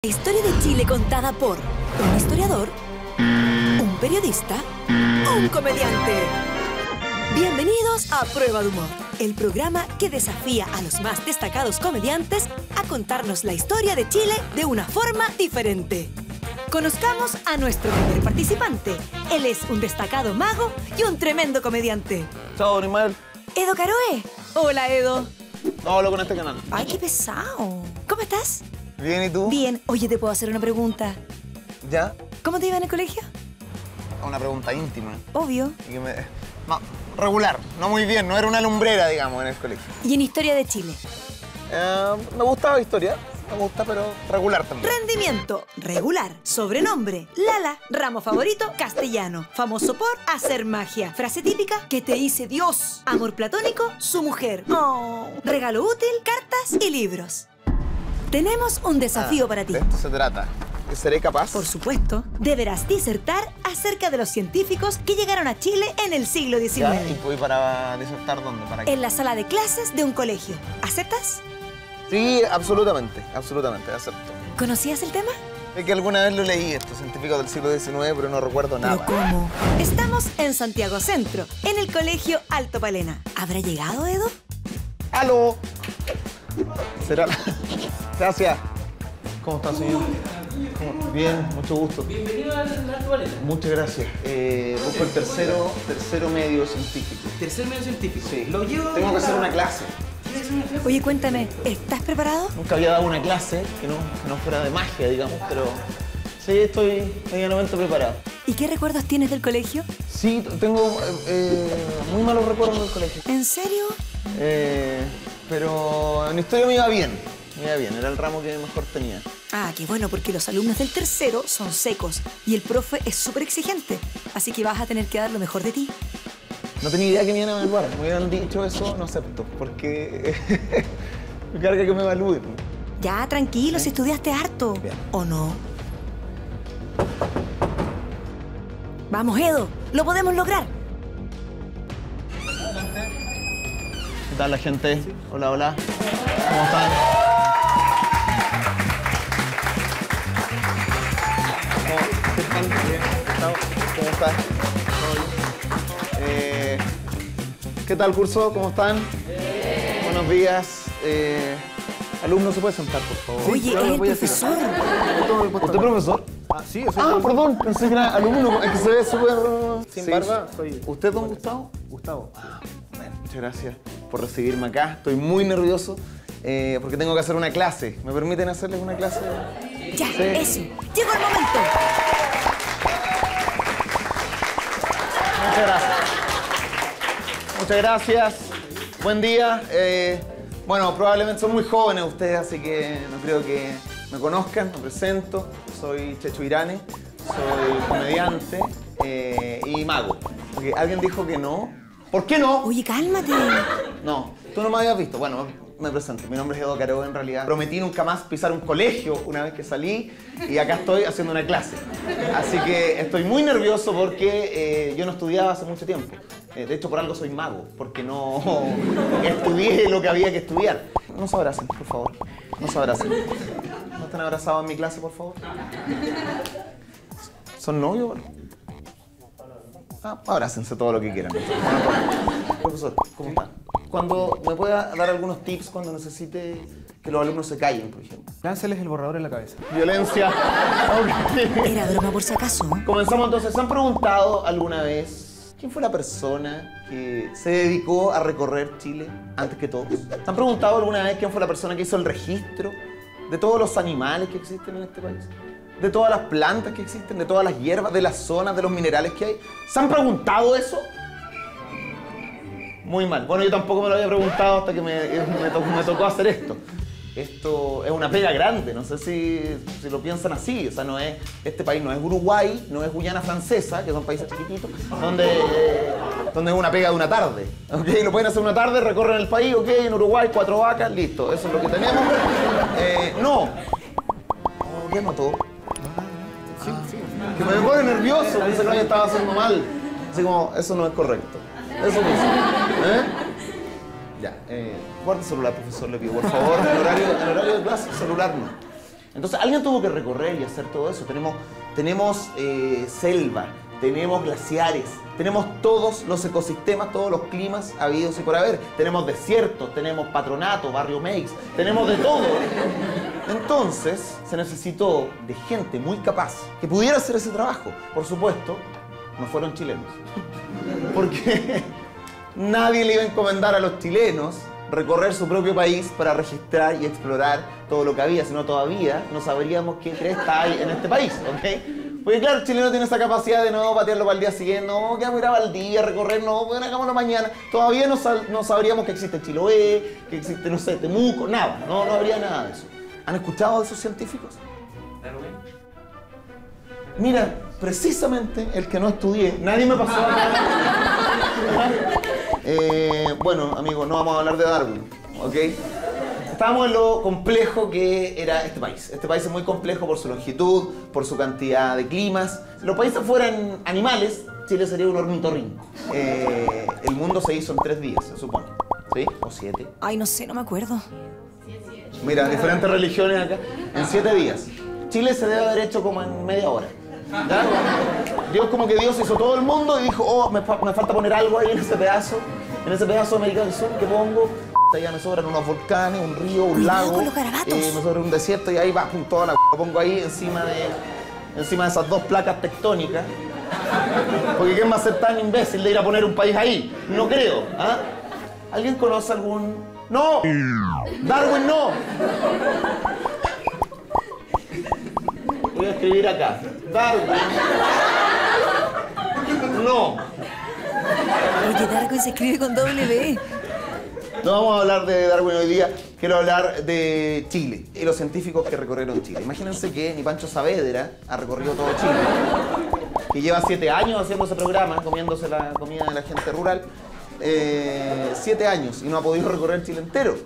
La historia de Chile contada por un historiador, un periodista o un comediante. Bienvenidos a Prueba de Humor, el programa que desafía a los más destacados comediantes a contarnos la historia de Chile de una forma diferente. Conozcamos a nuestro primer participante. Él es un destacado mago y un tremendo comediante. Chao, don Ismael. Edo Caroe. Hola, Edo. No hablo con este canal. Ay, qué pesado. ¿Cómo estás? Bien, ¿y tú? Bien. Oye, ¿te puedo hacer una pregunta? ¿Ya? ¿Cómo te iba en el colegio? Una pregunta íntima. Obvio. Y que no, regular. No muy bien. No era una lumbrera, digamos, en el colegio. ¿Y en historia de Chile? Me gustaba historia. Me gusta, pero regular también. Rendimiento regular. Sobrenombre Lala. Ramo favorito castellano. Famoso por hacer magia. Frase típica: que te hice Dios. Amor platónico, su mujer. Oh. Regalo útil, cartas y libros. Tenemos un desafío para ti. De esto se trata. ¿Seré capaz? Por supuesto, deberás disertar acerca de los científicos que llegaron a Chile en el siglo XIX. ¿Ya? ¿Y voy para disertar dónde? ¿Para qué? En la sala de clases de un colegio. ¿Aceptas? Sí, absolutamente. Absolutamente, acepto. ¿Conocías el tema? Es que alguna vez lo leí, estos científicos del siglo XIX, pero no recuerdo nada. ¿Pero cómo? Estamos en Santiago Centro, en el colegio Alto Palena. ¿Habrá llegado, Edo? ¡Aló! ¿Será la...? Gracias. ¿Cómo está, señor? Bien, mucho gusto. Bienvenido al Alto Palena. Muchas gracias. Busco el tercero medio científico. Tercer medio científico. Sí. Lo llevo. Tengo que hacer una clase. ¿Tienes que hacer una clase? Oye, cuéntame, ¿estás preparado? Nunca había dado una clase que no fuera de magia, digamos, pero sí, estoy medianamente preparado. ¿Y qué recuerdos tienes del colegio? Sí, tengo muy malos recuerdos del colegio. ¿En serio? Pero en historia me iba bien. Era el ramo que mejor tenía. Ah, qué bueno, porque los alumnos del tercero son secos y el profe es súper exigente. Así que vas a tener que dar lo mejor de ti. No tenía idea que me iban a evaluar. Me hubieran dicho eso, no acepto, porque me carga que me evalúen. Ya, tranquilo, si estudiaste harto. Bien. ¿O no? Vamos, Edo, lo podemos lograr. ¿Qué tal la gente? Hola, hola. ¿Cómo están? ¿Cómo estás? ¿Qué tal, curso? ¿Cómo están? Buenos días. Alumno, ¿se puede sentar, por favor? Oye, Claro, es el voy a hacer. profesor. ¿Usted es profesor? Sí, yo soy Perdón, pensé que era alumno. Es que se ve súper... sin Sí. barba, soy ¿Usted, don Gustavo? Gustavo. Bueno, muchas gracias por recibirme acá. Estoy muy nervioso porque tengo que hacer una clase. ¿Me permiten hacerles una clase? Ya, Sí. eso. Llegó el momento. Muchas gracias. Muchas gracias. Buen día. Bueno, probablemente son muy jóvenes ustedes, así que no creo que me conozcan. Me presento. Soy Checho Irane. Soy comediante y mago. Porque alguien dijo que no. ¿Por qué no? Oye, cálmate. No, tú no me habías visto. Bueno, me presento. Mi nombre es Edo Caroe, en realidad. Prometí nunca más pisar un colegio una vez que salí y acá estoy haciendo una clase. Así que estoy muy nervioso porque yo no estudiaba hace mucho tiempo. De hecho, por algo soy mago, porque no estudié lo que había que estudiar. No se abracen, por favor. No se abracen. ¿No están abrazados en mi clase, por favor? ¿Son novios? Abrácense todo lo que quieran. Profesor, ¿cómo están? Cuando me pueda dar algunos tips cuando necesite que los alumnos se callen, por ejemplo. Lánzales el borrador en la cabeza. Violencia. Ok. Era broma por si acaso. Comenzamos entonces. ¿Se han preguntado alguna vez quién fue la persona que se dedicó a recorrer Chile antes que todos? ¿Se han preguntado alguna vez quién fue la persona que hizo el registro de todos los animales que existen en este país? De todas las plantas que existen, de todas las hierbas, de las zonas, de los minerales que hay. ¿Se han preguntado eso? Muy mal. Bueno, yo tampoco me lo había preguntado hasta que me tocó hacer esto. Esto es una pega grande, no sé si lo piensan así. O sea, este país no es Uruguay, no es Guyana Francesa, que son países chiquititos, donde es una pega de una tarde. ¿Okay? Lo pueden hacer una tarde, recorren el país, ok, en Uruguay, 4 vacas, listo. Eso es lo que tenemos. No. ¿Qué notó? Que me pone nervioso, pensé que lo estaba haciendo mal. Así como, eso no es correcto. Eso mismo. Ya, guarde el celular, profesor, le pido, por favor. En horario de clase, celular no. Entonces alguien tuvo que recorrer y hacer todo eso. Tenemos selva, tenemos glaciares, tenemos todos los ecosistemas, todos los climas habidos y por haber. Tenemos desiertos, tenemos patronato, barrio Meix, tenemos de todo. Entonces se necesitó de gente muy capaz que pudiera hacer ese trabajo. Por supuesto, no fueron chilenos. Porque nadie le iba a encomendar a los chilenos recorrer su propio país para registrar y explorar todo lo que había, sino todavía no sabríamos qué cresta hay en este país, ¿ok? Porque claro, el chileno tiene esa capacidad de no patearlo para el día siguiente, no, que vamos a ir a Valdivia a recorrer, no, bueno, hagámoslo mañana. Todavía no sabríamos que existe Chiloé, que existe, no sé, Temuco, nada, no habría nada de eso. ¿Han escuchado de esos científicos? Mira, precisamente el que no estudié, nadie me pasó bueno, amigos, no vamos a hablar de Darwin, ¿ok? Estábamos en lo complejo que era este país. Este país es muy complejo por su longitud, por su cantidad de climas. Si los países fueran animales, Chile sería un ornitorrinco. El mundo se hizo en 3 días, se supone, ¿sí? ¿O 7? Ay, no sé, no me acuerdo. Mira, diferentes religiones acá. En 7 días. Chile se debe haber hecho como en media hora. ¿Ya? Dios hizo todo el mundo y dijo, oh, me falta poner algo ahí en ese pedazo de América del Sur que pongo. Ya me sobran unos volcanes, un río, un lago, con los garabatos. me sobra un desierto y ahí va, toda la lo pongo ahí encima de esas 2 placas tectónicas. Porque ¿quién va a ser tan imbécil de ir a poner un país ahí? No creo. ¿Ah? ¿Alguien conoce algún...? ¡No! ¡Darwin no! Voy a escribir acá. Darwin. No. Oye, Darwin se escribe con W. No vamos a hablar de Darwin hoy día, quiero hablar de Chile y los científicos que recorrieron Chile. Imagínense que ni Pancho Saavedra ha recorrido todo Chile, que lleva 7 años haciendo ese programa, comiéndose la comida de la gente rural, 7 años y no ha podido recorrer Chile entero.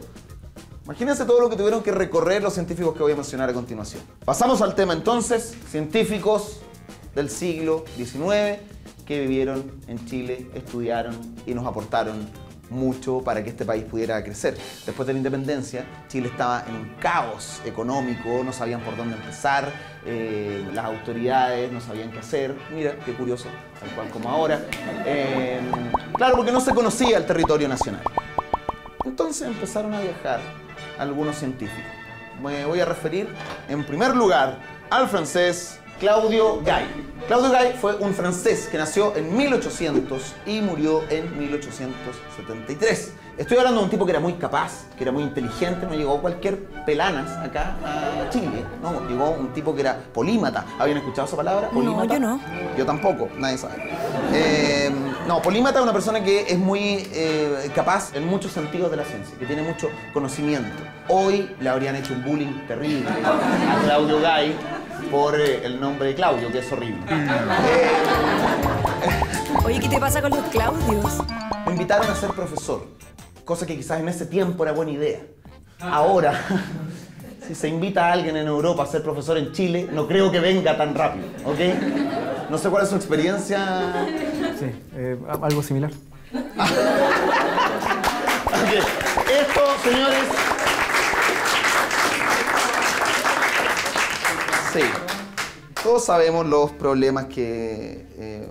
Imagínense todo lo que tuvieron que recorrer los científicos que voy a mencionar a continuación. Pasamos al tema entonces, científicos del siglo XIX que vivieron en Chile, estudiaron y nos aportaron mucho para que este país pudiera crecer. Después de la independencia, Chile estaba en un caos económico, no sabían por dónde empezar, las autoridades no sabían qué hacer. Mira, qué curioso, tal cual como ahora. Claro, porque no se conocía el territorio nacional. Entonces empezaron a viajar algunos científicos. Me voy a referir, en primer lugar, al francés Claudio Gay. Claudio Gay fue un francés que nació en 1800 y murió en 1873. Estoy hablando de un tipo que era muy capaz, que era muy inteligente, no llegó cualquier pelanas acá a Chile, no, llegó un tipo que era polímata. ¿Habían escuchado esa palabra? ¿Polímata? No, yo no. Yo tampoco, nadie sabe. No, polímata es una persona que es muy capaz en muchos sentidos de la ciencia, que tiene mucho conocimiento. Hoy le habrían hecho un bullying terrible a Claudio Gay por el nombre de Claudio, que es horrible. Oye, ¿qué te pasa con los Claudios? Me invitaron a ser profesor, cosa que quizás en ese tiempo era buena idea. Ahora, si se invita a alguien en Europa a ser profesor en Chile, no creo que venga tan rápido, ¿ok? No sé cuál es su experiencia. Sí, algo similar. Así que esto, señores... Sí, todos sabemos los problemas que...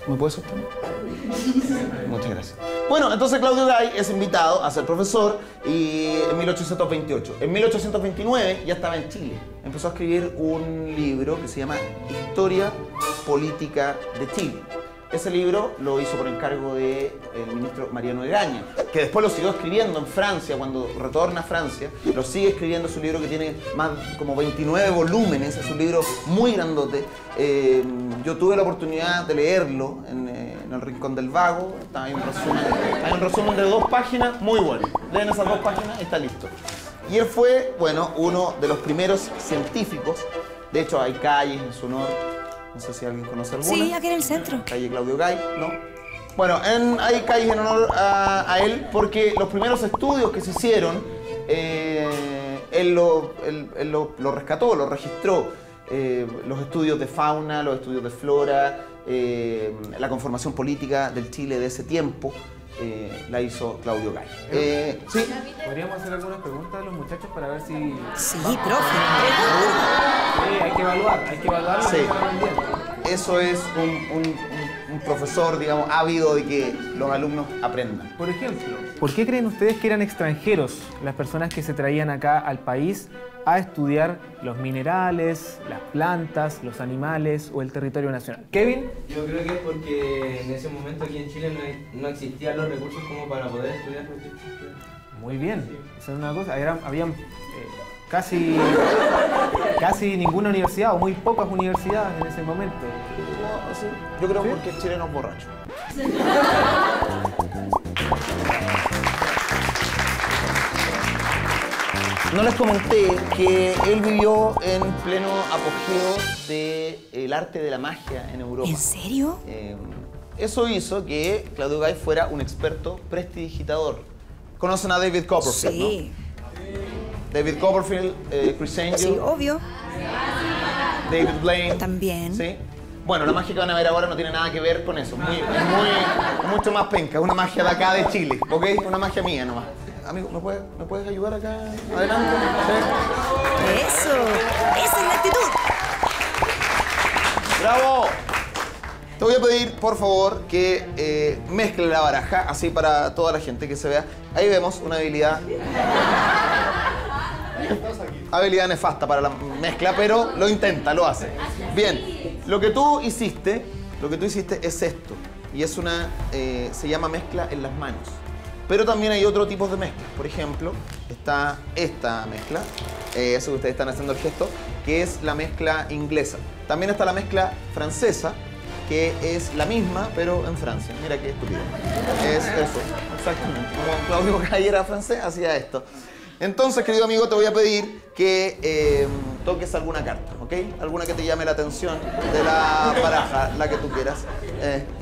¿Me puedes sostener? Muchas gracias. Bueno, entonces Claudio Gay es invitado a ser profesor y en 1828. En 1829 ya estaba en Chile. Empezó a escribir un libro que se llama Historia Política de Chile. Ese libro lo hizo por encargo del ministro Mariano Egaña, que después lo siguió escribiendo en Francia, cuando retorna a Francia, lo sigue escribiendo, es un libro que tiene más como 29 volúmenes, es un libro muy grandote. Yo tuve la oportunidad de leerlo en el Rincón del Vago, hay un resumen de 2 páginas muy bueno. Leen esas 2 páginas y está listo. Y él fue, bueno, uno de los primeros científicos, de hecho hay calles en su honor. No sé si alguien conoce alguna. Sí, aquí en el centro. Calle Claudio Gay, ¿no? Bueno, hay calles en honor a él porque los primeros estudios que se hicieron, él lo rescató, lo registró. Los estudios de fauna, los estudios de flora, la conformación política del Chile de ese tiempo. la hizo Claudio Gay. ¿Sí? ¿Podríamos hacer algunas preguntas a los muchachos para ver si... Sí, profe. Sí, hay que evaluar lo Sí. que están aprendiendo. Eso es un profesor, digamos, ávido de que los alumnos aprendan. Por ejemplo, ¿por qué creen ustedes que eran extranjeros las personas que se traían acá al país a estudiar los minerales, las plantas, los animales o el territorio nacional? Kevin. Yo creo que es porque en ese momento aquí en Chile no existían los recursos como para poder estudiar. Muy bien, esa es una cosa. Habían casi ninguna universidad o muy pocas universidades en ese momento. Yo creo ¿Sí? porque el chileno es borracho. No les comenté que él vivió en pleno apogeo del arte de la magia en Europa. ¿En serio? Eso hizo que Claudio Gay fuera un experto prestidigitador. ¿Conocen a David Copperfield? Sí. ¿No? David Copperfield, Chris Angel, Sí, obvio. David Blaine. También. ¿Sí? Bueno, la magia que van a ver ahora no tiene nada que ver con eso. Mucho más penca. Una magia de acá de Chile, ¿ok? Una magia mía nomás. Amigo, ¿me puedes ayudar acá adelante? ¿Sí? Eso. Esa es la actitud. ¡Bravo! Te voy a pedir, por favor, que mezcle la baraja, así para toda la gente que se vea. Ahí vemos una habilidad nefasta para la mezcla, pero lo intenta, lo hace. Bien, lo que tú hiciste es esto. Y es se llama mezcla en las manos. Pero también hay otro tipo de mezclas. Por ejemplo, está esta mezcla, eso que ustedes están haciendo el gesto, que es la mezcla inglesa. También está la mezcla francesa, que es la misma, pero en Francia. Mira qué estúpido. Es eso, exactamente. Como Claudio Gay era francés, hacía esto. Entonces, querido amigo, te voy a pedir que toques alguna carta, ¿ok? Alguna que te llame la atención de la baraja, la que tú quieras.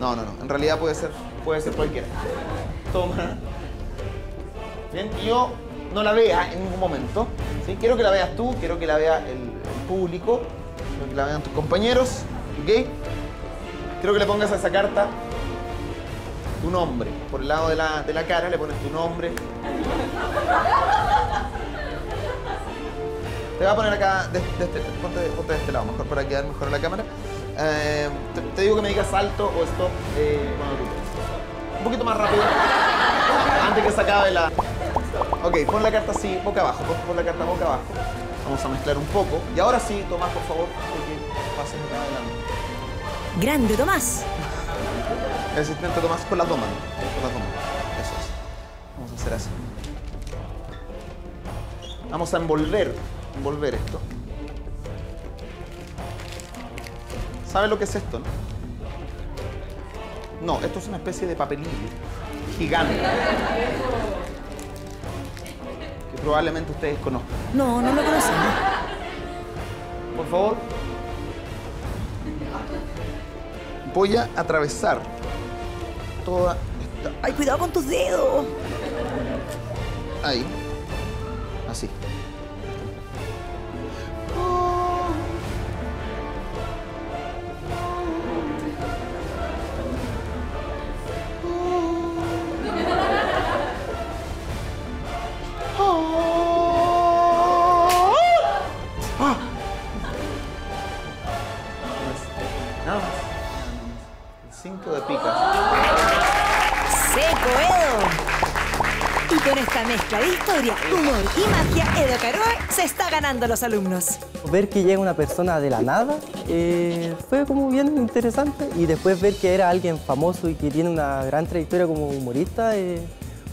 No. En realidad puede ser cualquiera. Toma. Bien, y yo no la vea en ningún momento. ¿Sí? Quiero que la veas tú, quiero que la vea el público, quiero que la vean tus compañeros, ¿ok? Quiero que le pongas a esa carta tu nombre. Por el lado de la cara le pones tu nombre. Te voy a poner acá, ponte de este lado, mejor para quedar mejor en la cámara. Te digo que me digas alto o stop cuando tú quieras. Un poquito más rápido, antes que se acabe la... Ok, pon la carta así, boca abajo, pon la carta boca abajo. Vamos a mezclar un poco. Y ahora sí, Tomás, por favor, que pases acá adelante. Grande, Tomás. El asistente Tomás con las dos manos. Con las dos manos. Eso es. Vamos a hacer así. Vamos a envolver esto. ¿Sabes lo que es esto, no? No, esto es una especie de papelillo gigante que probablemente ustedes conozcan. No lo conocemos. Por favor. Voy a atravesar toda esta... Ay, cuidado con tus dedos. Ahí. Así. Nada más. 5 de picas. ¡Seco, Edo! Y con esta mezcla de historia, humor y magia, Edo Caroe se está ganando a los alumnos. Ver que llega una persona de la nada fue como bien interesante, y después ver que era alguien famoso y que tiene una gran trayectoria como humorista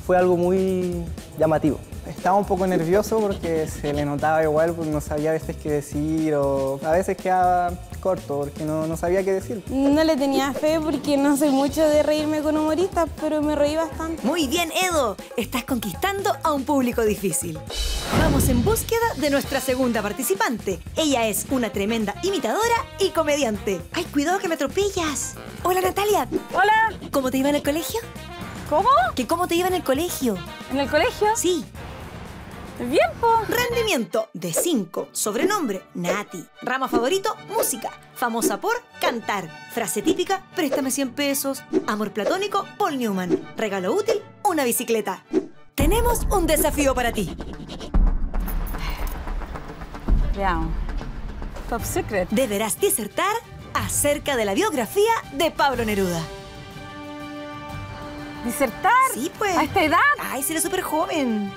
fue algo muy llamativo. Estaba un poco nervioso porque se le notaba igual, pues no sabía a veces qué decir, o a veces quedaba corto porque no sabía qué decir. No le tenía fe porque no soy mucho de reírme con humoristas, pero me reí bastante. Muy bien, Edo. Estás conquistando a un público difícil. Vamos en búsqueda de nuestra segunda participante. Ella es una tremenda imitadora y comediante. ¡Ay, cuidado que me atropellas! Hola, Natalia. Hola, ¿Cómo te iba en el colegio? ¿cómo? ¿Cómo te iba en el colegio? ¿En el colegio? Sí. Bien, po. Rendimiento de 5. Sobrenombre, Nati. Rama favorito, música. Famosa por cantar. Frase típica, préstame 100 pesos. Amor platónico, Paul Newman. Regalo útil, una bicicleta. Tenemos un desafío para ti. Veamos. Top secret. Deberás disertar acerca de la biografía de Pablo Neruda. ¿Disertar? Sí, pues. ¿A esta edad? Ay, si eres súper joven.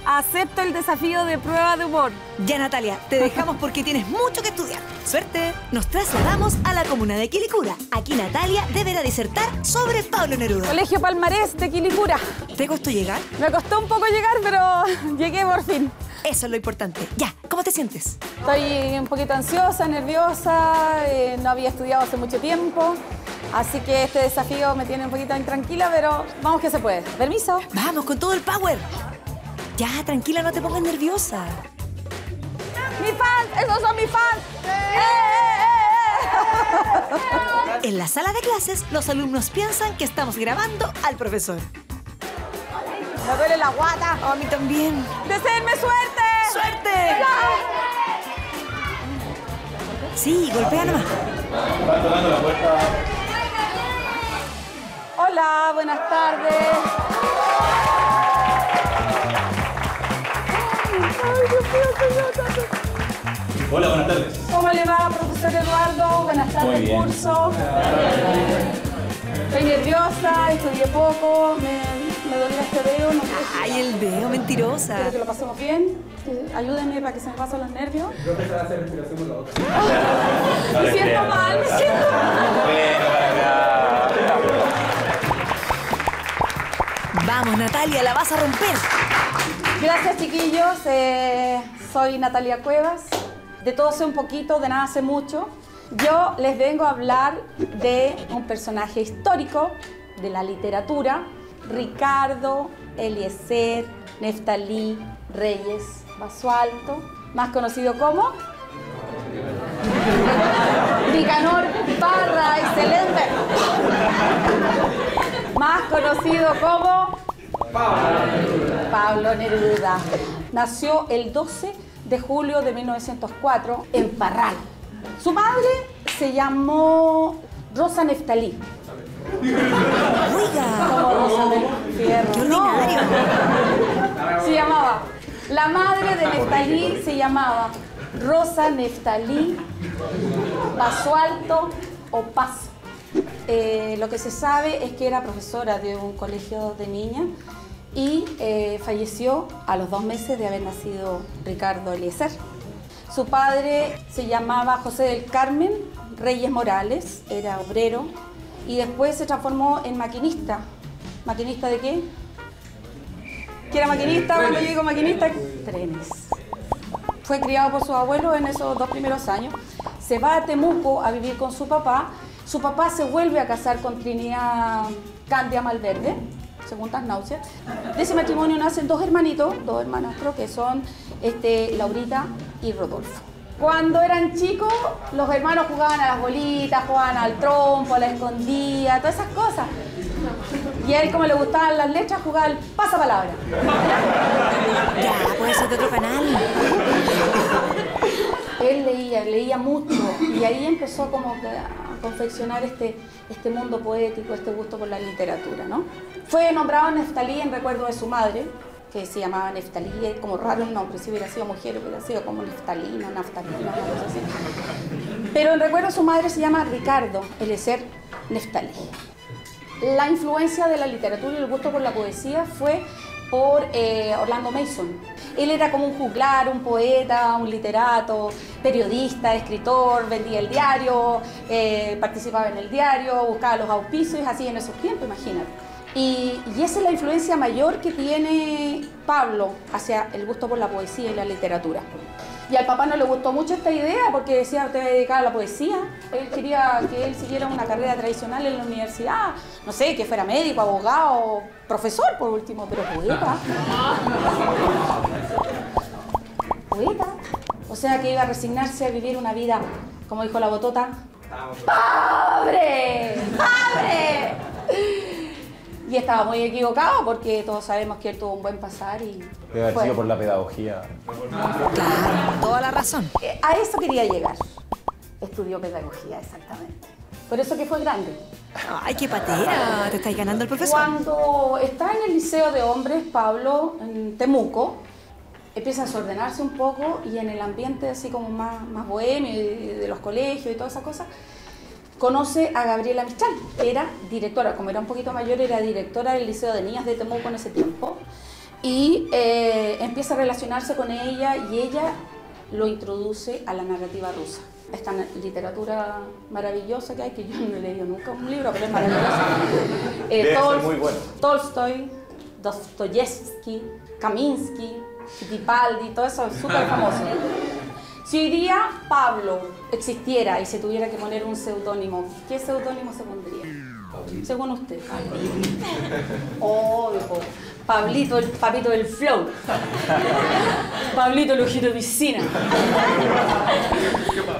Acepto el desafío de prueba de humor. Ya, Natalia, te dejamos porque tienes mucho que estudiar. ¡Suerte! Nos trasladamos a la comuna de Quilicura. Aquí Natalia deberá disertar sobre Pablo Neruda. Colegio Palmarés de Quilicura. ¿Te costó llegar? Me costó un poco llegar, pero llegué por fin. Eso es lo importante. Ya, ¿cómo te sientes? Estoy un poquito ansiosa, nerviosa, no había estudiado hace mucho tiempo, así que este desafío me tiene un poquito intranquila, pero vamos que se puede. Permiso. Vamos, con todo el power. Ya, tranquila, no te pongas nerviosa. ¡Mis fans! ¡Esos son mis fans! En la sala de clases, los alumnos piensan que estamos grabando al profesor. Me duele la guata. A mí también. ¡Deseenme suerte! ¡Suerte! Sí, golpea nomás. Están tocando la puerta. Hola, buenas tardes. Hola, buenas tardes. ¿Cómo le va, profesor Eduardo? Buenas tardes, Muy bien. curso. Estoy nerviosa, estudié poco, me dolía este dedo, no sé. Ay, el dedo, mentirosa. Espero que lo pasemos bien. Ayúdenme para que se me pasen los nervios. Yo empecé a hacer respiración por la boca. Me siento mal, me siento mal. Vamos, Natalia, la vas a romper. Gracias, chiquillos. Soy Natalia Cuevas. De todo sé un poquito, de nada sé mucho. Yo les vengo a hablar de un personaje histórico de la literatura, Ricardo Eliezer Neftalí Reyes Basualto, más conocido como Nicanor Parra Excelente, más conocido como Pablo Neruda. Nació el 12 de julio de 1904 en Parral. Su madre se llamó Rosa Neftalí. Oiga, Como Rosa del Fierro. qué No. ordinario. Se llamaba. La madre de Neftalí se llamaba Rosa Neftalí Basualto o Paso. Lo que se sabe es que era profesora de un colegio de niñas y falleció a los 2 meses de haber nacido Ricardo Eliezer. Su padre se llamaba José del Carmen Reyes Morales, era obrero y después se transformó en maquinista. ¿Maquinista de qué? ¿Qué era maquinista? Cuando yo digo maquinista, trenes. Fue criado por sus abuelos en esos 2 primeros años. Se va a Temuco a vivir con su papá. Su papá se vuelve a casar con Trinidad Candia Malverde, segundas náuseas. De ese matrimonio nacen 2 hermanitos, 2 hermanastros, que son Laurita y Rodolfo. Cuando eran chicos, los hermanos jugaban a las bolitas, jugaban al trompo, a la escondida, todas esas cosas. Y a él, como le gustaban las letras, jugaba al pasapalabra. Ya, puede ser de otro canal. Él leía mucho y ahí empezó como que a confeccionar este mundo poético, este gusto por la literatura, ¿no? Fue nombrado Neftalí en recuerdo de su madre, que se llamaba Neftalí, es como raro el nombre, si hubiera sido mujer hubiera sido como Neftalina, Naftalina, una cosa así. Pero en recuerdo de su madre se llama Ricardo Eliezer Neftalí. La influencia de la literatura y el gusto por la poesía fue por Orlando Mason. Él era como un juglar, un poeta, un literato, periodista, escritor, vendía el diario, participaba en el diario, buscaba los auspicios, así en esos tiempos, imagínate. Y esa es la influencia mayor que tiene Pablo hacia el gusto por la poesía y la literatura. Y al papá no le gustó mucho esta idea porque decía, te voy a dedicar a la poesía. Él quería que él siguiera una carrera tradicional en la universidad, no sé, que fuera médico, abogado, profesor por último, pero poeta. Poeta. O sea que iba a resignarse a vivir una vida, como dijo la botota, ¡pobre! ¡Pobre! Y estaba muy equivocado porque todos sabemos que él tuvo un buen pasar y Debe haber sido por la pedagogía. Claro, toda la razón. A eso quería llegar. Estudió pedagogía, exactamente. Por eso que fue grande. Ay, qué patera, te estáis ganando el profesor. Cuando está en el Liceo de Hombres, Pablo, en Temuco, empieza a desordenarse un poco y en el ambiente así como más bohemio de los colegios y todas esas cosas, conoce a Gabriela Mistral, que era directora, como era un poquito mayor, era directora del Liceo de Niñas de Temuco en ese tiempo, y empieza a relacionarse con ella y ella lo introduce a la narrativa rusa. Esta literatura maravillosa que hay, que yo no he leído nunca un libro, pero es maravillosa. Debe ser muy bueno. Tolstoy, Dostoyevsky, Kaminsky, Fittipaldi, todo eso es súper famoso. Si hoy día Pablo existiera y se tuviera que poner un seudónimo, ¿qué seudónimo se pondría? Según usted. Obvio, Pablito, el papito del flow. Pablito, el ojito de piscina.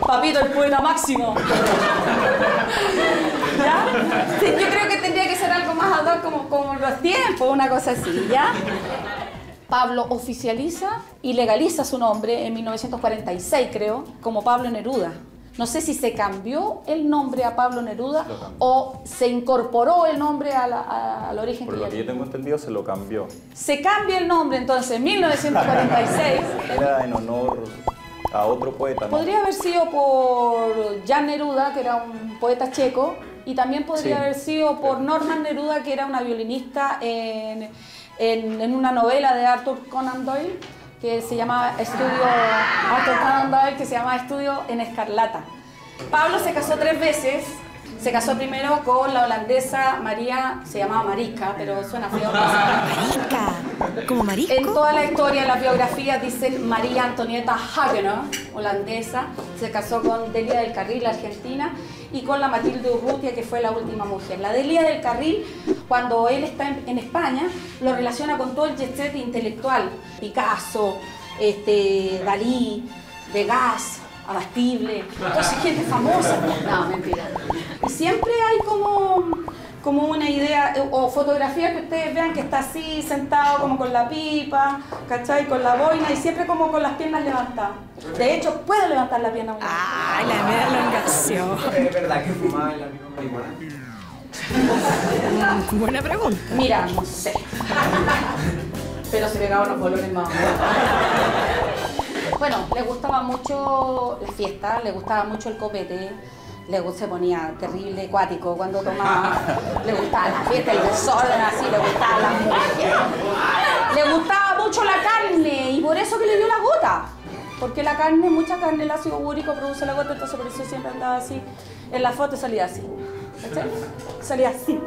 Papito, el poeta máximo. ¿Ya? Sí, yo creo que tendría que ser algo más ad hoc como los tiempos, una cosa así, ¿ya? Pablo oficializa y legaliza su nombre en 1946, creo, como Pablo Neruda. No sé si se cambió el nombre a Pablo Neruda o se incorporó el nombre al origen. Por lo que yo tengo entendido, se lo cambió. Se cambia el nombre entonces en 1946. Era en honor a otro poeta, ¿no? Podría haber sido por Jan Neruda, que era un poeta checo, y también podría haber sido por Norman Neruda, que era una violinista en una novela de Arthur Conan Doyle, que se llamaba Estudio en Escarlata. Pablo se casó 3 veces. Se casó primero con la holandesa María, se llamaba Mariska, pero suena feo. Mariska, ¿como marisco? En toda la historia, en las biografías dicen María Antonieta Hagener, holandesa, se casó con Delia del Carril, argentina, y con la Matilde Urrutia, que fue la última mujer. La Delia del Carril, cuando él está en España, lo relaciona con todo el jet set intelectual, Picasso, Dalí, Degas, Abastible, toda esa gente famosa. No, mentira. Y siempre hay como una idea, o fotografías que ustedes vean que está así, sentado como con la pipa, ¿cachai? Con la boina y siempre como con las piernas levantadas. De hecho, puedo levantar la pierna. ¡Ay, la media elongación! ¿Es verdad que fumaba en la misma marihuana? Buena pregunta. Mira, no sé. Pero se pegaba unos bolones más. Bueno, le gustaba mucho la fiesta, le gustaba mucho el copete, se ponía terrible, acuático cuando tomaba, le gustaba la fiesta, el desorden así, le gustaban las mujeres. Le gustaba mucho la carne y por eso que le dio la gota. Porque la carne, mucha carne, el ácido úrico produce la gota, entonces por eso siempre andaba así. En la foto salía así. ¿Cachai? Salía así.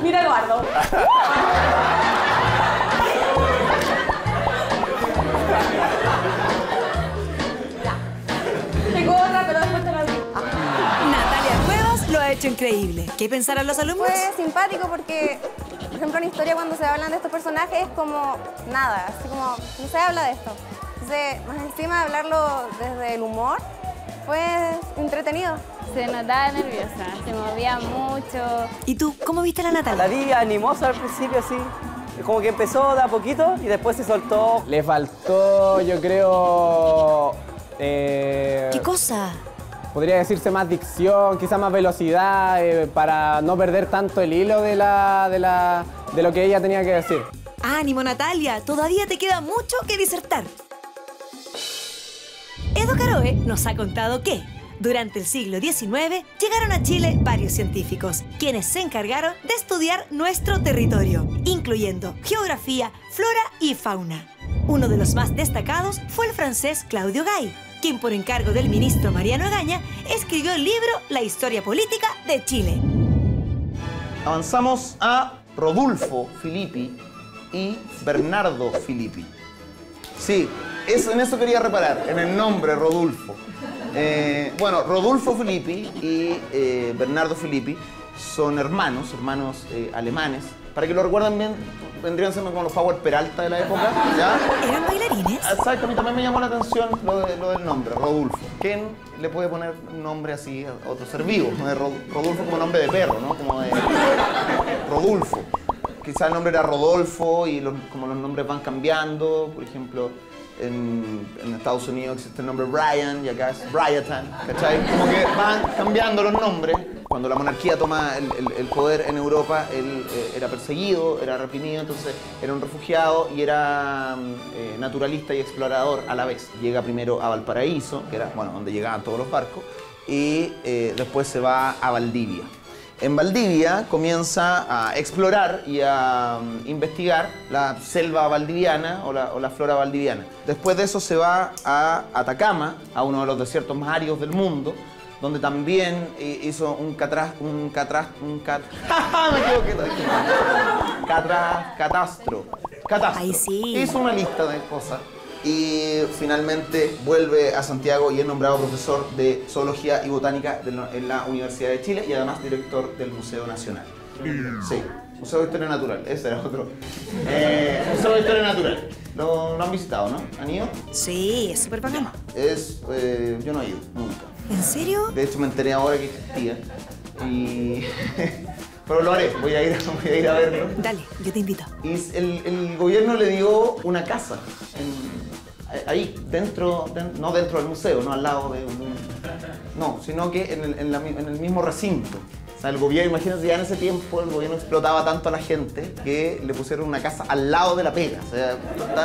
Mira Eduardo. Tengo otra, pero después te la digo. Natalia Cuevas lo ha hecho increíble. ¿Qué pensarán los alumnos? Fue simpático porque, por ejemplo, en historia cuando se hablan de estos personajes es como nada, así como no se habla de esto. Entonces, más encima de hablarlo desde el humor, fue entretenido. Se notaba nerviosa, se movía mucho. ¿Y tú, cómo viste a la Natalia? La vi animosa al principio, sí. Como que empezó de a poquito y después se soltó. Le faltó, yo creo... ¿Qué cosa? Podría decirse más dicción, quizás más velocidad, para no perder tanto el hilo de lo que ella tenía que decir. ¡Ánimo, Natalia! Todavía te queda mucho que disertar. Edo Caroe nos ha contado que durante el siglo XIX llegaron a Chile varios científicos, quienes se encargaron de estudiar nuestro territorio, incluyendo geografía, flora y fauna. Uno de los más destacados fue el francés Claudio Gay, quien por encargo del ministro Mariano Egaña escribió el libro La historia política de Chile. Avanzamos a Rodulfo Filippi y Bernardo Filippi. Sí, en eso quería reparar, en el nombre Rodulfo. Bueno, Rodulfo Filippi y Bernardo Filippi son hermanos alemanes. Para que lo recuerden bien, vendrían siendo como los Power Peralta de la época, ¿ya? ¿Eran bailarines? Exacto, a mí también me llamó la atención lo del nombre, Rodulfo. ¿Quién le puede poner un nombre así a otro ser vivo? ¿No? Rodulfo como nombre de perro, ¿no? Como de... Rodolfo. Quizá el nombre era Rodolfo y como los nombres van cambiando, por ejemplo, en Estados Unidos existe el nombre Brian y acá es Bryatan, ¿cachai? Como que van cambiando los nombres. Cuando la monarquía toma el poder en Europa, él era perseguido, era reprimido, entonces era un refugiado y era naturalista y explorador a la vez. Llega primero a Valparaíso, que era donde llegaban todos los barcos, y después se va a Valdivia. En Valdivia comienza a explorar y a investigar la selva valdiviana o la flora valdiviana. Después de eso se va a Atacama, a uno de los desiertos más áridos del mundo, donde también hizo un catastro. Ay, sí. Hizo una lista de cosas y finalmente vuelve a Santiago y es nombrado profesor de Zoología y Botánica en la Universidad de Chile y además director del Museo Nacional. Sí, Museo de Historia Natural, ese era otro. Museo de Historia Natural. Lo han visitado, ¿no? ¿Han ido? Sí, es súper bacán. Yo no he ido, nunca. ¿En serio? De hecho me enteré ahora que existía. Pero lo haré, voy a ir a verlo. Dale, yo te invito. Y el gobierno le dio una casa ahí, no dentro del museo, no al lado de no, sino que en el mismo recinto. O sea, el gobierno, imagínense, ya en ese tiempo el gobierno explotaba tanto a la gente que le pusieron una casa al lado de la pega. O sea,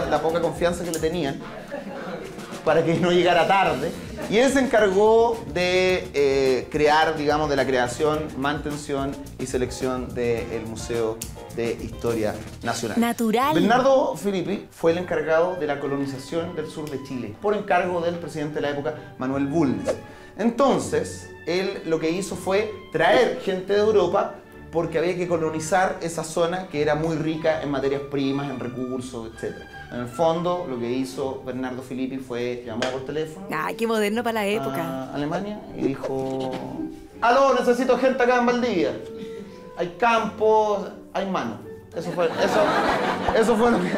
la poca confianza que le tenían para que no llegara tarde. Y él se encargó de crear, digamos, de la creación, mantención y selección del Museo de Historia Nacional. Natural. Bernardo Filippi fue el encargado de la colonización del sur de Chile, por encargo del presidente de la época, Manuel Bulnes. Entonces, él lo que hizo fue traer gente de Europa porque había que colonizar esa zona que era muy rica en materias primas, en recursos, etc. En el fondo, lo que hizo Bernardo Filippi fue llamó por teléfono. ¡Ay, qué moderno para la época! A Alemania y dijo: ¡aló, necesito gente acá en Valdivia! Hay campos, hay manos. Eso fue lo que...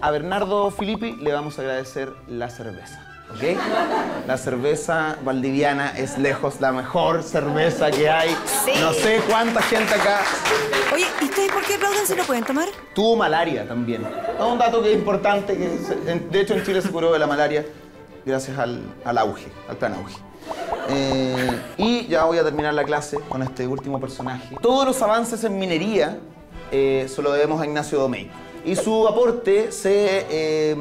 A Bernardo Filippi le vamos a agradecer la cerveza. ¿Ok? La cerveza valdiviana es lejos la mejor cerveza que hay. Sí. No sé cuánta gente acá. Oye, ¿y ustedes por qué aplauden si lo pueden tomar? Tuvo malaria también. Un dato que es importante, de hecho en Chile se curó de la malaria gracias al auge, al plan auge. Y ya voy a terminar la clase con este último personaje. Todos los avances en minería se lo debemos a Ignacio Domeyq. Y su aporte se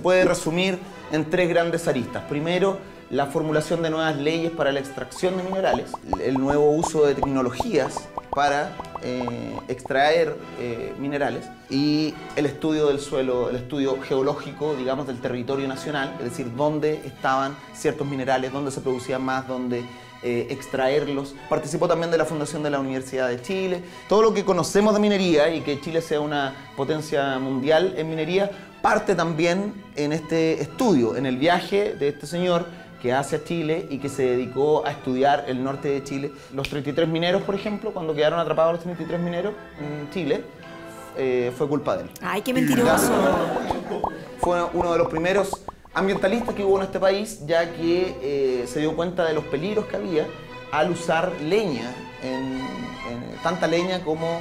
puede resumir en tres grandes aristas. Primero, la formulación de nuevas leyes para la extracción de minerales, el nuevo uso de tecnologías para extraer minerales y el estudio del suelo, el estudio geológico, digamos, del territorio nacional, es decir, dónde estaban ciertos minerales, dónde se producían más, dónde extraerlos. Participó también de la fundación de la Universidad de Chile. Todo lo que conocemos de minería y que Chile sea una potencia mundial en minería parte también en este estudio, en el viaje de este señor que hace a Chile y que se dedicó a estudiar el norte de Chile. Los 33 mineros, por ejemplo, cuando quedaron atrapados los 33 mineros en Chile, fue culpa de él. ¡Ay, qué mentiroso! Fue uno de los primeros ambientalistas que hubo en este país, ya que se dio cuenta de los peligros que había al usar leña, tanta leña como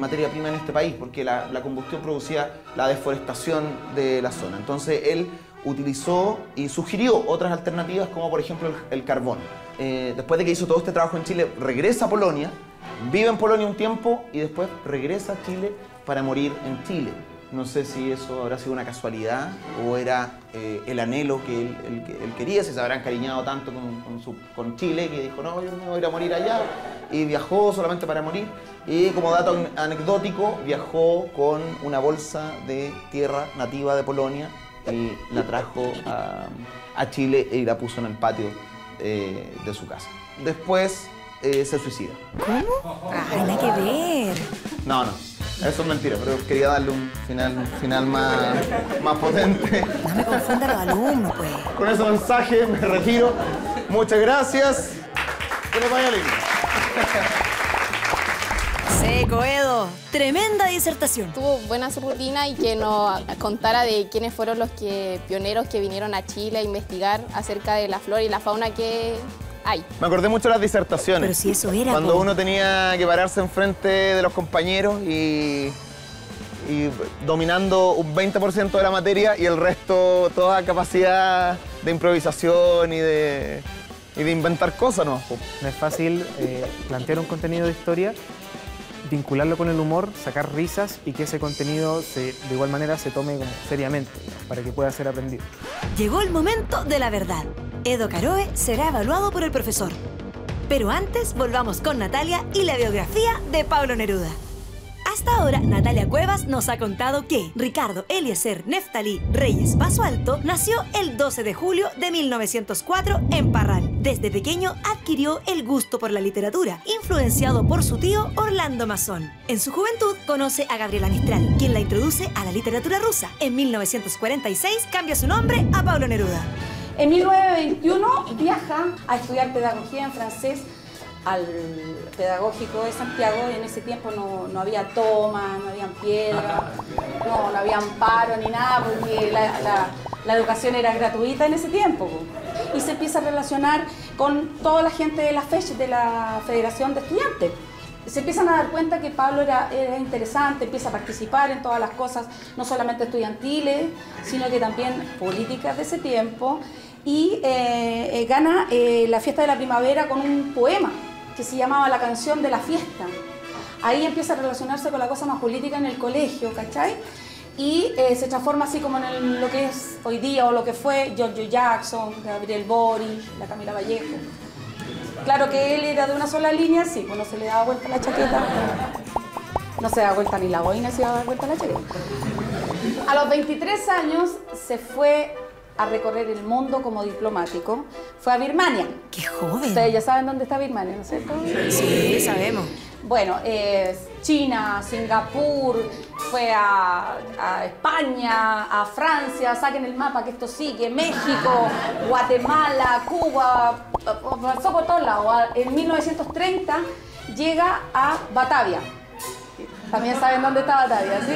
materia prima en este país, porque la combustión producía la deforestación de la zona. Entonces él utilizó y sugirió otras alternativas, como por ejemplo el carbón. Después de que hizo todo este trabajo en Chile, regresa a Polonia, vive en Polonia un tiempo y después regresa a Chile para morir en Chile. No sé si eso habrá sido una casualidad o era el anhelo que él quería, si se habrá encariñado tanto con Chile que dijo: no, yo me voy a ir a morir allá, y viajó solamente para morir. Y como dato anecdótico, viajó con una bolsa de tierra nativa de Polonia y la trajo a Chile y la puso en el patio de su casa. Después se suicida. ¿Cómo? ¡Ay, nada que ver! No. Eso es mentira, pero quería darle un final más potente. No me confunda los alumnos, pues. Con ese mensaje me retiro. Muchas gracias. Que les vaya lindo. Seco, Edo. Tremenda disertación. Tuvo buena su rutina y que nos contara de quiénes fueron los pioneros que vinieron a Chile a investigar acerca de la flora y la fauna que hay. Me acordé mucho de las disertaciones. Pero si eso era... Cuando uno tenía que pararse enfrente de los compañeros y dominando un 20% de la materia y el resto toda capacidad de improvisación y de inventar cosas, ¿no? No es fácil plantear un contenido de historia, vincularlo con el humor, sacar risas y que ese contenido de igual manera se tome como seriamente para que pueda ser aprendido. Llegó el momento de la verdad. Edo Caroe será evaluado por el profesor. Pero antes volvamos con Natalia y la biografía de Pablo Neruda. Hasta ahora, Natalia Cuevas nos ha contado que Ricardo Eliezer Neftalí Reyes Basualto nació el 12 de julio de 1904 en Parral. Desde pequeño adquirió el gusto por la literatura, influenciado por su tío Orlando Mazzón. En su juventud conoce a Gabriela Mistral, quien la introduce a la literatura rusa. En 1946 cambia su nombre a Pablo Neruda. En 1921 viaja a estudiar pedagogía en francés al Pedagógico de Santiago. En ese tiempo no había toma, no habían piedra, no había amparo ni nada, porque la educación era gratuita en ese tiempo. Y se empieza a relacionar con toda la gente de la FECH, de la Federación de Estudiantes. Se empiezan a dar cuenta que Pablo era interesante, empieza a participar en todas las cosas, no solamente estudiantiles, sino que también políticas de ese tiempo. Y gana la fiesta de la primavera con un poema que se llamaba La canción de la fiesta. Ahí empieza a relacionarse con la cosa más política en el colegio, ¿cachai? Y se transforma así como en lo que es hoy día o lo que fue Giorgio Jackson, Gabriel Boric, la Camila Vallejo. Claro que él era de una sola línea, sí, cuando se le daba vuelta la chaqueta. No se da vuelta ni la boina, se daba vuelta la chaqueta. A los 23 años se fue a recorrer el mundo como diplomático. Fue a Birmania. ¡Qué joven! Ustedes ya saben dónde está Birmania, ¿no es cierto? Sí, sabemos. Bueno, China, Singapur, fue a España, a Francia, saquen el mapa que esto sigue, México, Guatemala, Cuba, pasó por todos lados. En 1930 llega a Batavia. También saben dónde está Batavia, ¿sí?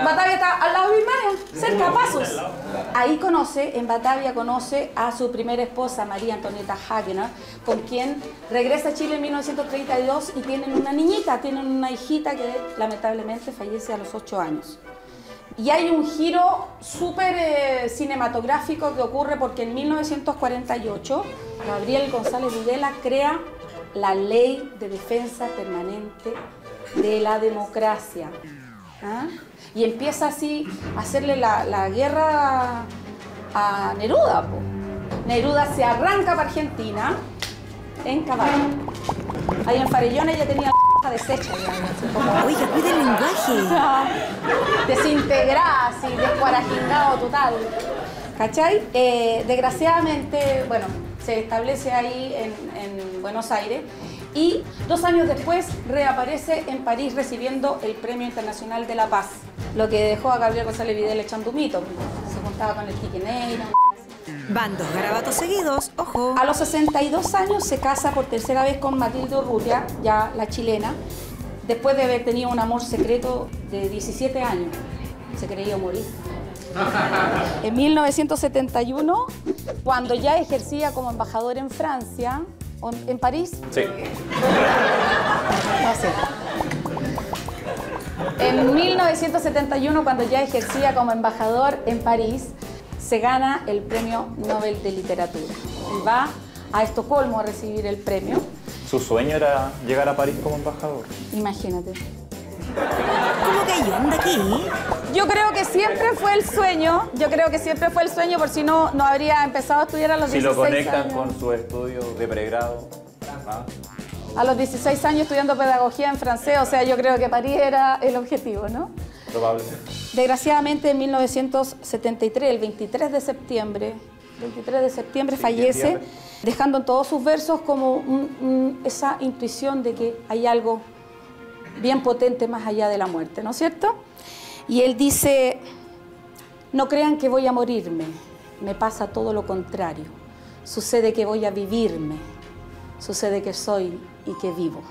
Batavia está al lado de Birmania, cerca, a pasos. Ahí en Batavia conoce a su primera esposa, María Antonieta Hagener, con quien regresa a Chile en 1932 y tienen una niñita, tienen una hijita que lamentablemente fallece a los 8 años. Y hay un giro súper cinematográfico que ocurre porque en 1948 Gabriel González Videla crea la Ley de Defensa Permanente de la Democracia. ¿Ah? Y empieza así a hacerle la guerra a Neruda. Po. Neruda se arranca para Argentina en caballo. Ahí en Farellones ya tenía la deshecha. Oiga, cuida el lenguaje. Desintegrada, así, descuarajingado total. ¿Cachai? Desgraciadamente, bueno, se establece ahí en Buenos Aires. Y 2 años después reaparece en París recibiendo el Premio Internacional de la Paz, lo que dejó a Gabriel González Videla echando un mito. Se juntaba con el Quique Neira. Van 2 garabatos seguidos, ojo. A los 62 años se casa por tercera vez con Matilde Urrutia, ya la chilena, después de haber tenido un amor secreto de 17 años. Se creía humorista. En 1971, cuando ya ejercía como embajador en Francia, ¿en París? Sí. No sé. En 1971, cuando ya ejercía como embajador en París, se gana el Premio Nobel de Literatura. Y va a Estocolmo a recibir el premio. Su sueño era llegar a París como embajador. Imagínate. ¿Cómo cayó anda aquí? Yo creo que siempre fue el sueño. Yo creo que siempre fue el sueño, por si no habría empezado a estudiar a los 16 años. Si lo conectan con su estudio de pregrado. A los 16 años estudiando pedagogía en francés, o sea, yo creo que París era el objetivo, ¿no? Probablemente. Desgraciadamente, en 1973, el 23 de septiembre fallece, dejando en todos sus versos como esa intuición de que hay algo bien potente más allá de la muerte, ¿no es cierto? Y él dice, no crean que voy a morirme, me pasa todo lo contrario, sucede que voy a vivirme, sucede que soy y que vivo.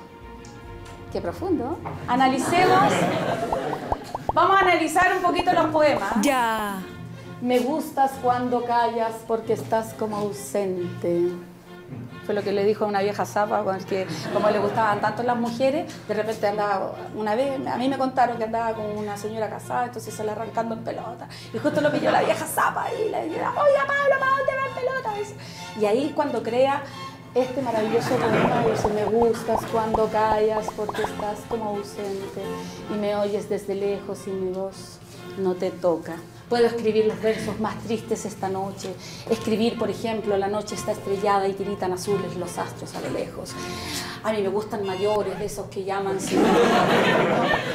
Qué profundo. Analicemos, vamos a analizar un poquito los poemas. Ya. Me gustas cuando callas porque estás como ausente. Fue lo que le dijo a una vieja zapa, porque como le gustaban tanto las mujeres, de repente andaba, una vez, a mí me contaron que andaba con una señora casada, entonces se la arrancando en pelota. Y justo lo pilló la vieja zapa y le decía, oye Pablo, ¿para dónde va en pelota? Y ahí cuando crea este maravilloso poema dice, me gustas cuando callas porque estás como ausente y me oyes desde lejos y mi voz no te toca. Puedo escribir los versos más tristes esta noche. Escribir, por ejemplo, la noche está estrellada y tiritan azules los astros a lo lejos. A mí me gustan mayores, de esos que llaman sin...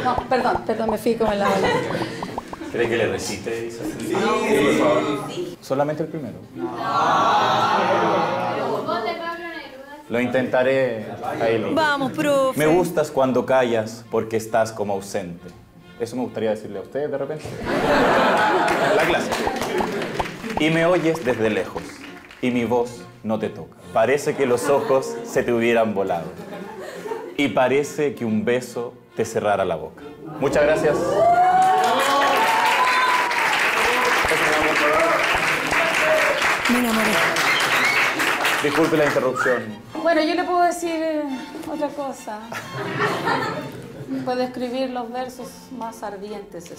No, perdón, me fui como en la ola. ¿Cree que le recite, Isabel? Sí, por favor. Solamente el primero. Lo intentaré, Aileen. Vamos, profe. Me gustas cuando callas porque estás como ausente. Eso me gustaría decirle a ustedes de repente. La clase. Y me oyes desde lejos. Y mi voz no te toca. Parece que los ojos se te hubieran volado. Y parece que un beso te cerrara la boca. Muchas gracias. Me enamoré. Disculpe la interrupción. Bueno, yo le puedo decir otra cosa. Puedo escribir los versos más ardientes.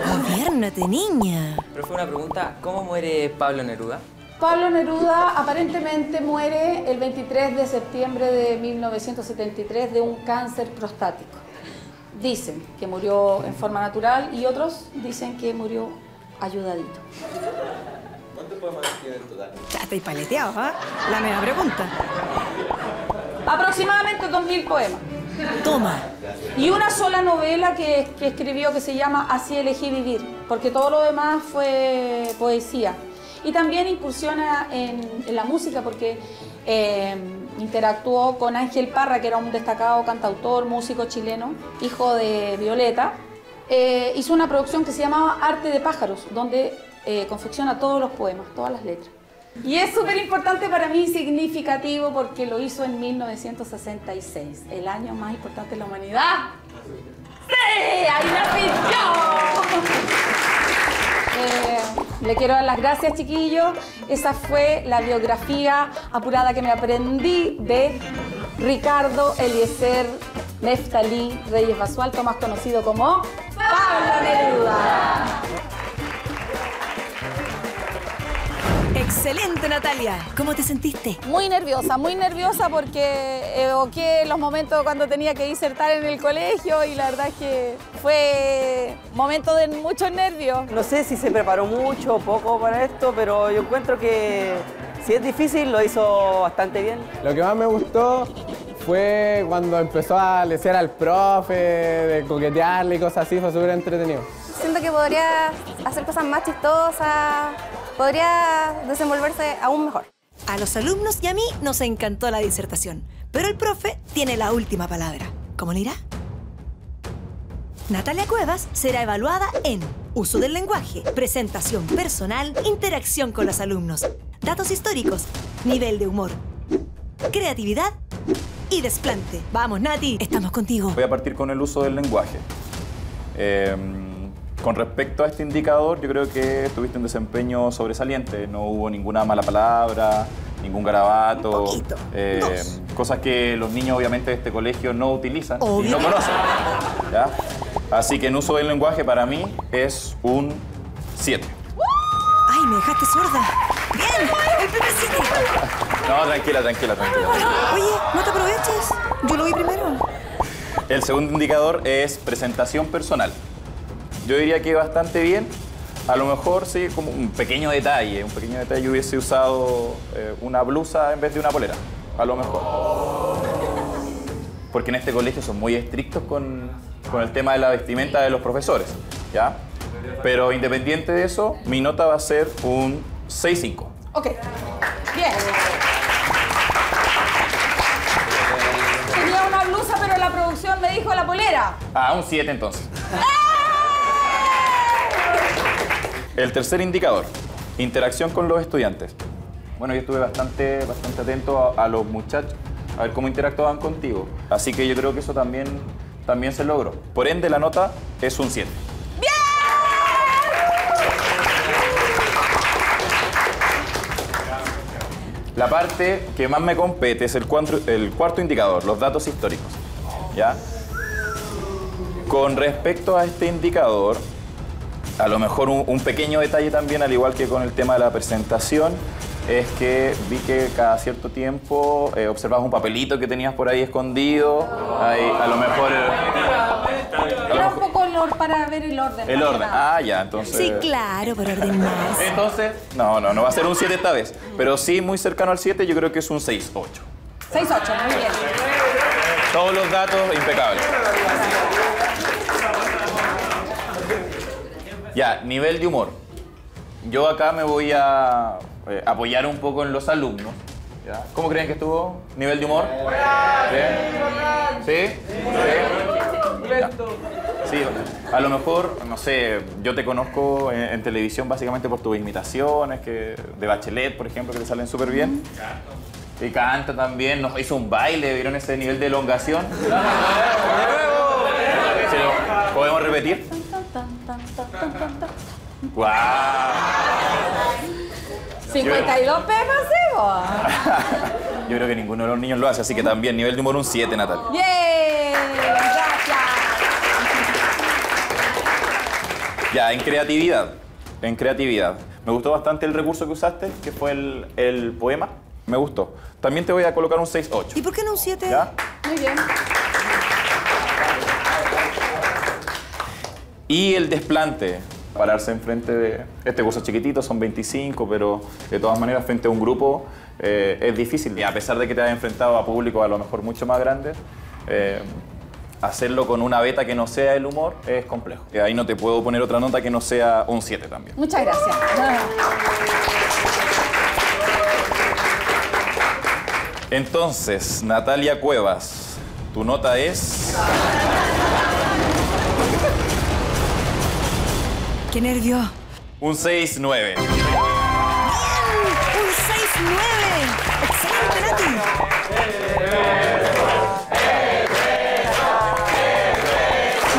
Gobiérnate, niña. Profe, una pregunta. ¿Cómo muere Pablo Neruda? Pablo Neruda aparentemente muere el 23 de septiembre de 1973 de un cáncer prostático. Dicen que murió en forma natural y otros dicen que murió ayudadito. ¿Cuántos poemas tiene en total? Ya estáis paleteados, ¿ah? La mega pregunta. Aproximadamente 2000 poemas. Toma. Y una sola novela que escribió que se llama Así elegí vivir, porque todo lo demás fue poesía. Y también incursiona en la música porque interactuó con Ángel Parra, que era un destacado cantautor, músico chileno, hijo de Violeta. Hizo una producción que se llamaba Arte de Pájaros, donde confecciona todos los poemas, todas las letras. Y es súper importante para mí, significativo, porque lo hizo en 1966, el año más importante de la humanidad. ¡Sí! ¡Ahí nací yo! Le quiero dar las gracias, chiquillos. Esa fue la biografía apurada que me aprendí de Ricardo Eliezer Neftalí Reyes Basualto, más conocido como Pablo Neruda. Excelente, Natalia. ¿Cómo te sentiste? Muy nerviosa porque evoqué los momentos cuando tenía que disertar en el colegio y la verdad es que fue momento de muchos nervios. No sé si se preparó mucho o poco para esto, pero yo encuentro que si es difícil lo hizo bastante bien. Lo que más me gustó fue cuando empezó a lesear al profe, de coquetearle y cosas así, fue súper entretenido. Siento que podría hacer cosas más chistosas, podría desenvolverse aún mejor. A los alumnos y a mí nos encantó la disertación, pero el profe tiene la última palabra. ¿Cómo le irá? Natalia Cuevas será evaluada en uso del lenguaje, presentación personal, interacción con los alumnos, datos históricos, nivel de humor, creatividad y desplante. Vamos, Nati, estamos contigo. Voy a partir con el uso del lenguaje. Con respecto a este indicador, yo creo que tuviste un desempeño sobresaliente. No hubo ninguna mala palabra, ningún garabato, cosas que los niños obviamente de este colegio no utilizan y no conocen. ¿Ya? Así que en uso del lenguaje para mí es un 7. ¡Ay, me dejaste sorda! ¡Bien! ¡El primer 7! No, tranquila. Oye, no te aproveches. Yo lo vi primero. El segundo indicador es presentación personal. Yo diría que bastante bien. A lo mejor sí, como un pequeño detalle. Yo hubiese usado una blusa en vez de una polera. A lo mejor. Porque en este colegio son muy estrictos con el tema de la vestimenta de los profesores, ¿ya? Pero independiente de eso, mi nota va a ser un 6.5. Ok. Bien. Tenía una blusa, pero la producción me dijo la polera. Ah, un 7 entonces. El tercer indicador, interacción con los estudiantes. Bueno, yo estuve bastante atento a los muchachos, a ver cómo interactuaban contigo. Así que yo creo que eso también se logró. Por ende, la nota es un 7. ¡Bien! La parte que más me compete es el cuarto indicador, los datos históricos. ¿Ya? Con respecto a este indicador, a lo mejor un pequeño detalle también, al igual que con el tema de la presentación, es que vi que cada cierto tiempo observabas un papelito que tenías por ahí escondido. Ahí, a lo mejor... Era un poco para ver el orden. El orden. Ah, ya, entonces... Sí, claro, para ordenar. Entonces, no va a ser un 7 esta vez. Pero sí, muy cercano al 7, yo creo que es un 6-8. 6-8, muy bien. Todos los datos impecables. Ya, nivel de humor. Yo acá me voy a apoyar un poco en los alumnos. ¿Ya? ¿Cómo creen que estuvo? ¿Nivel de humor? ¿Sí? Sí, a lo mejor, no sé, yo te conozco en televisión básicamente por tus imitaciones, de Bachelet, por ejemplo, que te salen súper bien. Y canta también, nos hizo un baile, ¿vieron ese nivel de elongación? ¿Podemos repetir? ¡Guau! 52 pesos, ¿sí, vos? Yo creo que ninguno de los niños lo hace, así que también nivel de humor un 7, Natal. ¡Bien! ¡Gracias! Ya, en creatividad. Me gustó bastante el recurso que usaste, que fue el poema. Me gustó. También te voy a colocar un 6-8. ¿Y por qué no un 7? ¿Ya? Muy bien. Y el desplante. Pararse enfrente de... Este curso es chiquitito, son 25, pero de todas maneras frente a un grupo es difícil. Y a pesar de que te has enfrentado a público a lo mejor mucho más grandes, hacerlo con una beta que no sea el humor es complejo. Ahí no te puedo poner otra nota que no sea un 7 también. Muchas gracias. Entonces, Natalia Cuevas, tu nota es... ¡Qué nervio! Un 6-9. ¡Bien! ¡Un 6-9! ¡Excelente, Nati!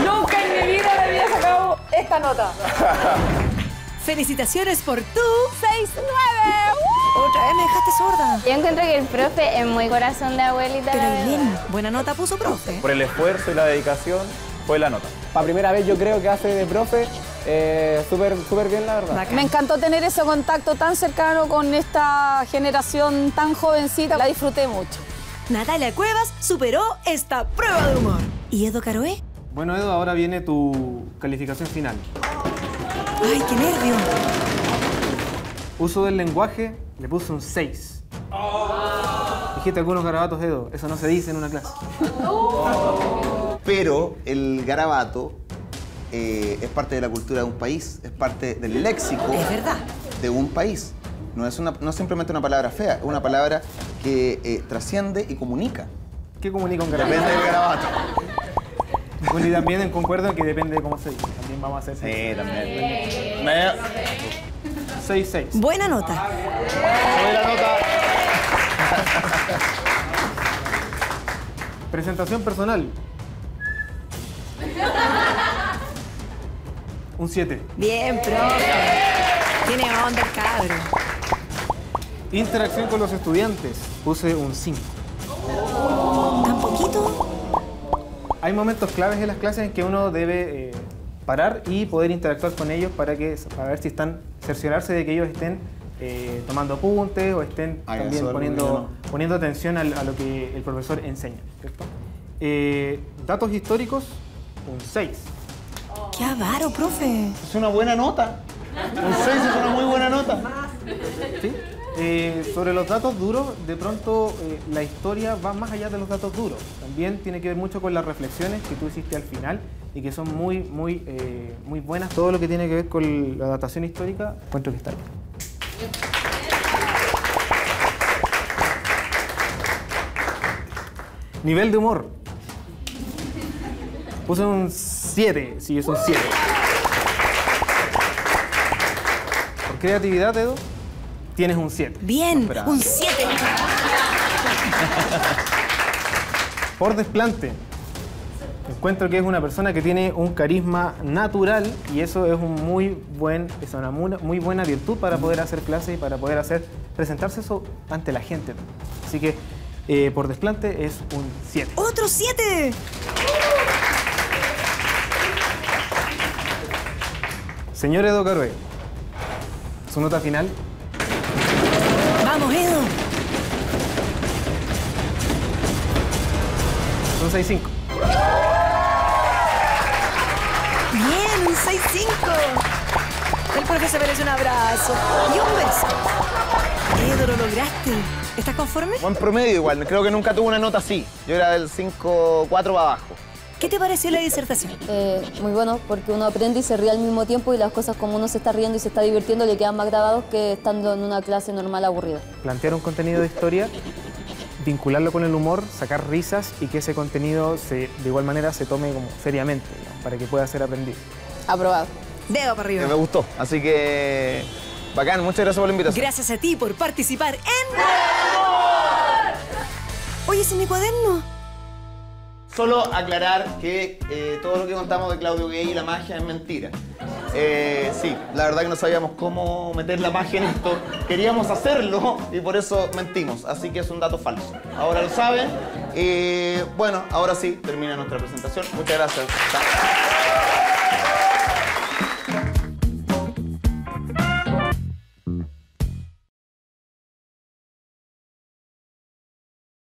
Nunca en mi vida me había sacado esta nota. ¡Felicitaciones por tu 6-9! ¡Otra vez me dejaste sorda! Yo encuentro que el profe es muy corazón de abuelita. Pero la verdad. Eileen, buena nota puso profe. Por el esfuerzo y la dedicación fue la nota. Para primera vez yo creo que hace de profe súper bien, la verdad. Me encantó tener ese contacto tan cercano con esta generación tan jovencita. La disfruté mucho. Natalia Cuevas superó esta prueba de humor. ¿Y Edo Caroe? Bueno, Edo, ahora viene tu calificación final. ¡Ay, qué nervio! Uso del lenguaje, le puse un 6. Dijiste algunos garabatos, Edo. Eso no se dice en una clase. Pero el garabato es parte de la cultura de un país, es parte del léxico de un país. No es simplemente una palabra fea, es una palabra que trasciende y comunica. ¿Qué comunica un garabato? Depende del garabato. Bueno, y también concuerdo que depende de cómo se dice. También vamos a hacer 6. Sí, también. 6-6. Buena nota. Buena nota. Presentación personal. Un 7. Bien, profe. Tiene onda el cabro. Interacción con los estudiantes. Puse un 5. ¿Tan poquito? Hay momentos claves en las clases en que uno debe parar y poder interactuar con ellos para ver si están, cerciorarse de que ellos estén tomando apuntes o estén también poniendo atención a lo que el profesor enseña, ¿cierto? Datos históricos, un 6. ¡Qué avaro, profe! Es una buena nota. Un 6 es una muy buena nota. ¿Sí? Sobre los datos duros, de pronto la historia va más allá de los datos duros. También tiene que ver mucho con las reflexiones que tú hiciste al final y que son muy buenas. Todo lo que tiene que ver con la datación histórica, encuentro que está bien. Nivel de humor. Puse un 7, sí, es un 7. Por creatividad, Edo, tienes un 7. Bien, un 7. Por desplante, Encuentro que es una persona que tiene un carisma natural y eso es una muy buena virtud para poder hacer clases y para poder presentarse eso ante la gente. Así que por desplante es un 7. ¡Otro 7! Señor Edo Carué, su nota final. ¡Vamos, Edo! Un 6.5. Bien, un 6.5. El profe se merece un abrazo y un beso. Edo, lo lograste. ¿Estás conforme? Buen promedio igual, creo que nunca tuve una nota así. Yo era del 5.4 para abajo. ¿Qué te pareció la disertación? Muy bueno, porque uno aprende y se ríe al mismo tiempo y las cosas como uno se está riendo y se está divirtiendo le quedan más grabados que estando en una clase normal aburrida. Plantear un contenido de historia, vincularlo con el humor, sacar risas y que ese contenido de igual manera se tome como seriamente, ¿no? Para que pueda ser aprendido. Aprobado. Dedo para arriba. Me gustó, así que bacán, muchas gracias por la invitación. Gracias a ti por participar en... Oye, ¿ese es mi cuaderno? Solo aclarar que todo lo que contamos de Claudio Gay y la magia es mentira. Sí, la verdad que no sabíamos cómo meter la magia en esto. Queríamos hacerlo y por eso mentimos. Así que es un dato falso. Ahora lo saben. Bueno, ahora sí, termina nuestra presentación. Muchas gracias. Chao.